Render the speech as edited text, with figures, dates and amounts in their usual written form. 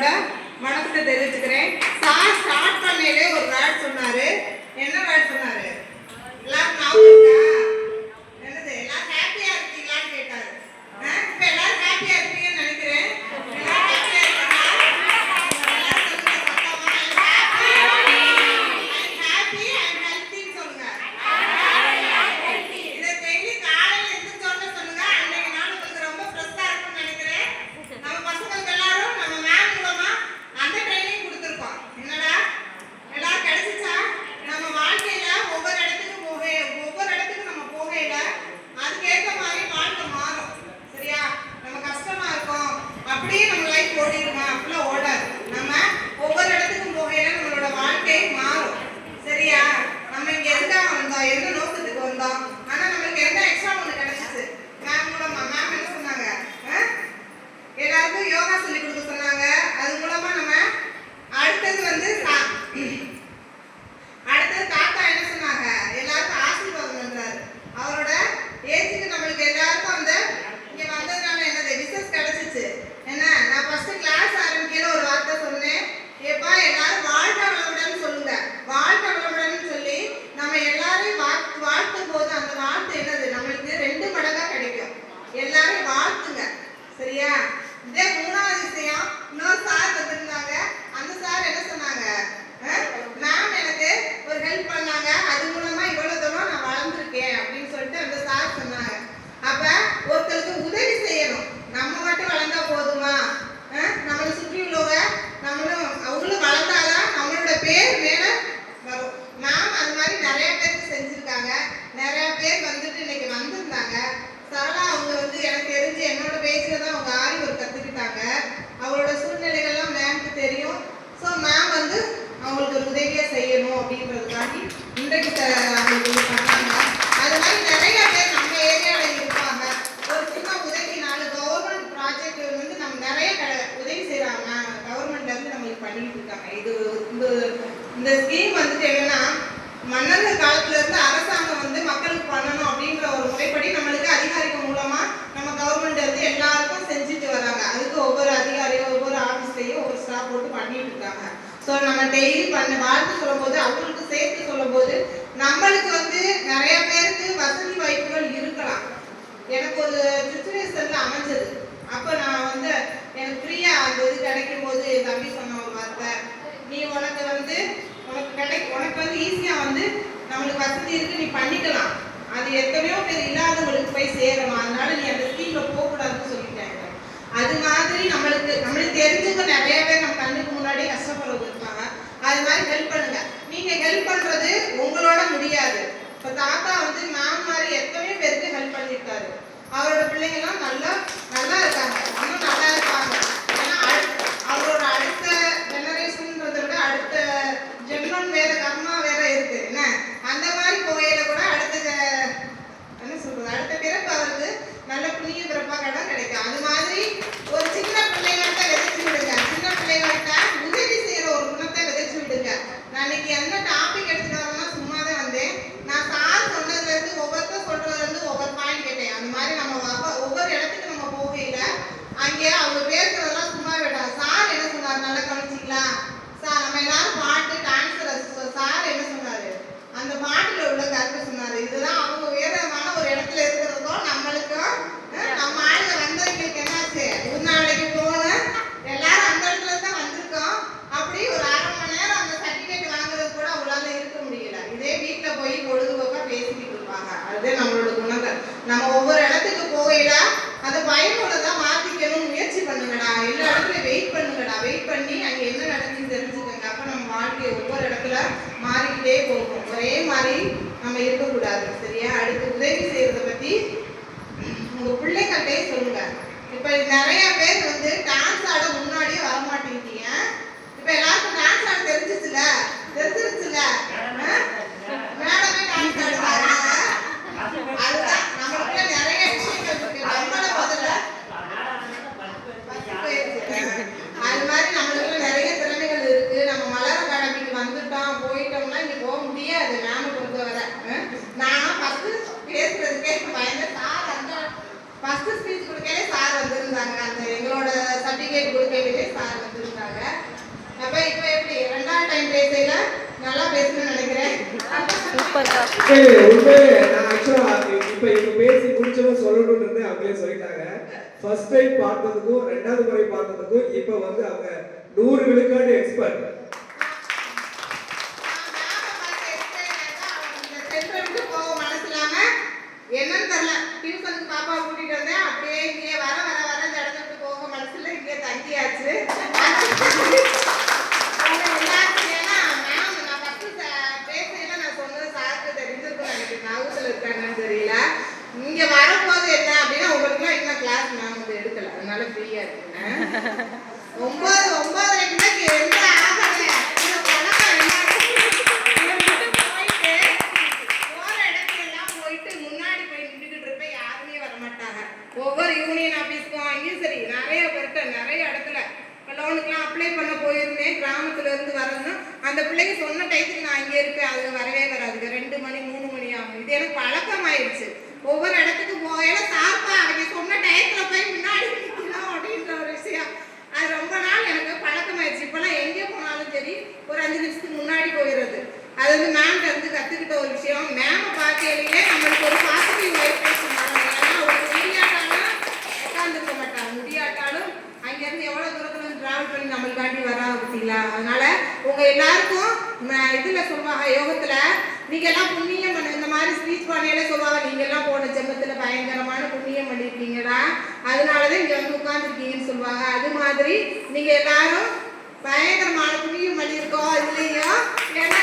என்னோட வணக்கத்தை தெரிவிச்சுக்கிறேன். சார் ஸ்டார்ட் பண்ணையிலே ஒரு வேர்ட் சொன்னாரு. என்ன வேர்ட் சொன்னாரு? எல்லாரும் ஞாபகம் இருக்கா? என்னது? எல்லாரும் ஹாப்பியா இருக்கீங்களான்னு கேட்டாரு. இப்ப எல்லாரும் ஹாப்பியா இருக்கீங்கன்னு நினைக்கிறேன். எல்லாரும் ஹாப்பியா இருக்காங்க? எல்லாரும் சொல்லுங்க சத்தமா. ஹாப்பி அண்ட் ஹெல்த்தின்னு சொல்லுங்க. இதை டெய்லி காலையில எந்திரிச்சோன்னு சொல்லுங்க. அன்னைக்கு நாள் உங்களுக்கு ரொம்ப ஃப்ரெஷ்ஷா இருக்கும்னு நினைக்கிறேன். நம்ம பசங்களுக்கு எல்லாரும் நம்ம மேம் மூலமா அந்த ட்ரைனிங் கொடுத்துருக்கோம். என்னடா எல்லாரும் கிடைச்சிச்சா? நம்ம வாழ்க்கையில ஒவ்வொரு இடத்துக்கு நம்ம போகையில அதுக்கேற்ற மாதிரி வாழ்க்கை மாறும். சரியா? நம்ம கஷ்டமா இருக்கும் அப்படியே நம்ம லைஃப் ஓடிடுமா? அப்படிலாம் ஓடாது. நம்ம ஒவ்வொரு இடத்துக்கும் போகையில நம்மளோட வாழ்க்கை மாறும். சரியா? நம்ம இங்க எதுக்காக வந்தோம், எந்த நோக்கத்துக்கு வந்தோம், ஆனா நம்மளுக்கு எந்த எக்ஸாம் ஒன்று கிடைச்சிச்சு மேம் மூலமா. மேம் என்ன சொன்னாங்க? எல்லாருக்கும் யோகா சொல்லி கொடுக்க சொன்னாங்க. அது மூலமா நம்ம அடுத்தது தாத்தா என்ன சொன்னாங்க? எல்லாருக்கும் ஆசீர்வாதம் பண்றாரு. அவரோட ஏஜுக்கு நம்மளுக்கு எல்லாருக்கும் இங்க வந்ததுனால என்னது விசஸ் கிடைச்சிச்சு. என்ன, நான் ஃபர்ஸ்ட் கிளாஸ் ஆரம்பிக்கையில ஒரு வார்த்தை சொன்னேன். ஏப்பா எல்லாரும் வாழ்க வளமுடன் சொல்லுங்க. வாழ்க வளமுடன் சொல்லி நம்ம எல்லாரையும் வாழ்த்தும் போது அந்த வார்த்தை என்னது நம்மளுக்கு 2 மடங்கா கிடைக்கும். எல்லாரும் வாழ்த்துங்க. சரியா? இதே 3வது விஷயம், இன்னொரு சார் வந்திருந்தாங்க. அந்த சார் என்ன சொன்னாங்க? மேம் எனக்கு ஒரு ஹெல்ப் பண்ணாங்க, அது மூலமா இவ்வளவு தூரம் நான் வளர்ந்துருக்கேன் அப்படின்னு சொல்லிட்டு அந்த சார் சொன்னாங்க. அப்ப ஒருத்தருக்கு உதவி செய்யணும். நம்ம மட்டும் வளர்ந்தா போதுமா? நம்மளை சுற்றி உள்ளவங்க அவங்களும் வளர்ந்தாதான் நம்மளோட பேர் மேல வரும். மேம் அது மாதிரி நிறைய பேருக்கு செஞ்சிருக்காங்க. நிறைய பேர் வந்துட்டு இன்னைக்கு வந்திருந்தாங்க. சரளா அவங்க எனக்கு தெரிஞ்சு என்னோட பேஜ்ல தான் அவங்க ஆரி ஒர்க் கத்துக்கிட்டாங்க. அவங்களோட சூழ்நிலைகள்லாம் மேம்க்கு தெரியும். ஸோ மேம் அவங்களுக்கு ஒரு உதவியா செய்யணும் அப்படின்றதுக்காண்டி இன்றைக்கு அவங்களுக்கு பண்ணாங்க. அது மாதிரி நிறைய பேர் நம்ம ஏரியாவில் இருப்பாங்க. ஒரு சின்ன உதவி 4 கவர்மெண்ட் ப்ராஜெக்ட் நம்ம நிறைய உதவி செய்யறாங்க. கவர்மெண்ட்ல இருந்து நம்மளுக்கு பண்ணிட்டு இருக்காங்க. இது இந்த ஸ்கீம் என்னன்னா மன்னர்கள் காலத்துல இருந்து அரசாங்கம் மக்களுக்கு பண்ணணும் அப்படின்ற ஒரு முறைப்படி நம்மளுக்கு அதிகாரிகள் மூலமா நம்ம கவர்மெண்ட் எல்லாருக்கும் செஞ்சுட்டு வராங்க. அதுக்கு ஒவ்வொரு அதிகாரியும் ஒவ்வொரு ஆபீஸ்லயும் ஒவ்வொரு ஸ்டாஃப் போட்டு பண்ணிட்டு இருக்காங்க. ஸோ நம்ம டெய்லி வாழ்த்து சொல்லும் போது அவங்களுக்கு சேர்த்து சொல்லும் போது நம்மளுக்கு நிறைய பேருக்கு வசதி வாய்ப்புகள் இருக்கலாம். எனக்கு ஒரு சுச்சுவேஷன்ல அமைஞ்சது. அப்ப நான் எனக்கு ஃப்ரீயா அந்த இது கிடைக்கும் போது என் தம்பி சொன்ன ஒரு வார்த்தை, நீ உனக்கு ஈஸியா நம்மளுக்கு வசதி இருக்கு, நீ பண்ணிக்கலாம். அது எத்தனையோ பேர் இல்லாதவங்களுக்கு போய் சேரணும். அதனால நீ அந்த ஸ்கீம்ல போகக்கூடாதுன்னு சொல்லிட்டாங்க. அது மாதிரி நம்மளுக்கு தெரிஞ்சவங்க நிறைய பேர் நம்ம கண்ணுக்கு முன்னாடி கஷ்டப்படுறது இருப்பாங்க. அது மாதிரி ஹெல்ப் பண்ணுங்க. நீங்க ஹெல்ப் பண்றது உங்களோட முடியாது. இப்ப தாத்தா மேம் மாதிரி எத்தனையோ பேருக்கு ஹெல்ப் பண்ணியிருக்காரு. அவரோட பிள்ளைங்க எல்லாம் நல்லா இருக்காங்க, இன்னும் நல்லா இருப்பாங்க. ஏன்னா அவரோட அடுத்த ஜெனரேஷன்ன்றதை விட அடுத்த ஜென்மம் வேற, கர்மா வேற இருக்கு. என்ன அந்த மாதிரி போகையில கூட அடுத்த பிறப்பு அவருக்கு நல்ல புண்ணிய பிறப்பா கிடைக்கும். அது மாதிரி ஒரு சின்ன பிள்ளைகள்கிட்ட விதைச்சு விடுங்க. சின்ன பிள்ளைகள்கிட்ட உதவி செய்யற ஒரு குணத்தை விதைச்சு விடுங்க. நான் இன்னைக்கு என்ன டாபிக் எடுத்துட்டு வரேன்னா சும்மா தான் வந்தேன். நான் சார் சொன்னதுல இருந்து ஒவ்வொருத்தர் சொல்றதுல இருந்து ஒவ்வொரு பாயிண்ட் கேட்டேன். அந்த மாதிரி நம்ம ஒவ்வொரு இடத்துக்கு நம்ம போகையில அங்கே அவங்க பேசுறதெல்லாம் சும்மா விடாது. சார் என்ன சொன்னார் நல்லா கவனிச்சிங்களா? சார் நம்ம எல்லாரும் பாட்டு டான்ஸ் சார் என்ன சொன்னாரு? அந்த பாட்டுல உள்ள கருத்து சொன்னாரு. இதுதான் அவங்க வேறமான ஒரு இடத்துல இருக்கிறதும் நம்மளுக்கும் நம்ம ஆளுங்க வந்தவங்களுக்கு என்னாச்சு, ஒரு நாளைக்கு போகணும் எல்லாரும் அந்த இடத்துல தான் வந்திருக்கோம். அப்படி ஒரு 1/2 மணி நேரம் அந்த சர்டிபிகேட் வாங்குறது கூட அவங்களால இருக்க முடியல. இதே வீட்டுல போய் பொழுதுபோக்கா பேசிக்கிட்டு இருப்பாங்க. அதுதான் நம்மளோட குணங்கள். நம்ம ஒவ்வொரு இடத்துக்கு போகையில அதை பயனுள்ளதா மாத்திக்கணும் முயற்சி பண்ணுங்கடா. எல்லா இடத்துலயும் வெயிட் பண்ணுங்கடா. வெயிட் பண்ணி அங்க என்ன நடக்குதுன்னு தெரிஞ்சுக்கோங்க. அப்ப நம்ம வாழ்க்கை ஒவ்வொரு இடத்துல மாறிக்கிட்டே போகும். ஒரே மாதிரி நம்ம இருக்கக்கூடாது. சரியா? அடுத்து உதவி செய்யறத பத்தி உங்க பிள்ளைகள்கிட்டே சொல்லுங்க. இப்ப நிறைய பேர் டான்ஸ் ஆட முன்னாடியே வரமாட்டேங்கிறீங்க. இப்ப எல்லாருக்கும் டான்ஸ் ஆட தெரிஞ்சிருச்சுல மேடமே டான்ஸ் ஆடுறாங்க. அதுதான் நம்மளுக்குள்ள நிறைய விஷயங்கள் இருக்கு. நம்மள முதல்ல அது மாதிரி நம்மளுக்குள்ள நிறைய திறமைகள் இருக்கு. நம்ம மலர் அகாடமிக்கு போயிட்டோம்னா இங்க போக முடியாது. மேம் பொறுத்தவரை நான் ஃபர்ஸ்ட் பேசுறதுக்கே பயந்து சார் ஃபர்ஸ்ட் ஸ்பீச் கொடுக்கவே சார் வந்திருந்தாங்க. அந்த எங்களோட அப்ப இப்ப எப்படி ரெண்டாவது டைம் பேசையில நல்லா பேசணும்னு நினைக்கிறேன். உண்மையிலே நான் ஆக்சுவலா இப்ப பேசி முடிச்சதும் சொல்லணும்னு இருந்தேன், அவங்களே சொல்லிட்டாங்க. ஃபர்ஸ்ட் டைம் பார்த்ததுக்கும் ரெண்டாவது முறை பார்த்ததுக்கும் இப்ப வந்து அவங்க 100 விழுக்காடு எக்ஸ்பர்ட். என்னன்னு தெரியல, டியூஷனுக்கு பாப்பாவை கூட்டிட்டு வந்தேன், அப்படியே இங்கே வர வர வர இந்த இடத்த விட்டு போக மனசுல இங்கே தங்கியாச்சு. எல்லாருக்கும் ஏன்னா மேம் நான் ஃபர்ஸ்ட் பேசையில நான் சொன்னது சாருக்கு தெரிஞ்சிருக்கும் நினைக்கிறேன், நவுத்துல இருக்காங்கன்னு தெரியல. இங்க வரும்போது என்ன அப்படின்னா உங்களுக்குலாம் இன்னும் கிளாஸ் மேம் வந்து எடுக்கல, அதனால ஃப்ரீயா இருக்குங்க. 9:30க்கு எந்த ஆகலை ஒவ்வொரு யூனியன் ஆஃபீஸ்க்கும் அங்கேயும் சரி நிறைய பேர்கிட்ட நிறைய இடத்துல இப்போ லோனுக்குலாம் அப்ளை பண்ண போயிருந்தேன், கிராமத்துல இருந்து வரணும். அந்த பிள்ளைங்க சொன்ன டைத்துக்கு நான் இங்கே இருக்கேன், அது வரவே வராதுங்க, 2 மணி 3 மணி ஆகும். இது எனக்கு பழக்கமாயிடுச்சு. ஒவ்வொரு இடத்துக்கு போகையில சாப்பா அவங்க சொன்ன டயத்துல போய் முன்னாடி நிற்கணும் அப்படின்ற ஒரு விஷயம் அது ரொம்ப நாள் எனக்கு பழக்கமாயிடுச்சு. இப்போலாம் எங்கே போனாலும் சரி ஒரு 5 நிமிஷத்துக்கு முன்னாடி போயிடுறது. அது வந்து மேம்கிட்ட இருந்து கற்றுக்கிட்ட ஒரு விஷயம். மேமை பார்க்கையிலேயே நம்மளுக்கு ஒரு பாசிட்டிவ் வைப்ரேஷன் வரணும். ஏன்னா ஒரு முடியாட்டாலும் உட்காந்துருக்க மாட்டாங்க, முடியாட்டாலும் அங்கேருந்து எவ்வளோ தூரத்தில் வந்து ட்ராவல் பண்ணி நம்மளுக்காண்டி வரா பார்த்தீங்களா. அதனால உங்கள் எல்லாருக்கும் இதில் சொல்லுவாங்க யோகத்தில் நீங்கள் எல்லாம் புண்ணியம் பண்ண இந்த மாதிரி ஸ்பீச் பண்ணையில சொல்லுவாங்க, நீங்கள் எல்லாம் போன ஜென்மத்தில் பயங்கரமான புண்ணியம் பண்ணியிருக்கீங்கடா, அதனால தான் இங்கே வந்து உட்காந்துருக்கீங்கன்னு சொல்லுவாங்க. அது மாதிரி நீங்கள் எல்லாரும் பயங்கரமான புண்ணியம் பண்ணியிருக்கோம் இதுலேயும். ஏன்னா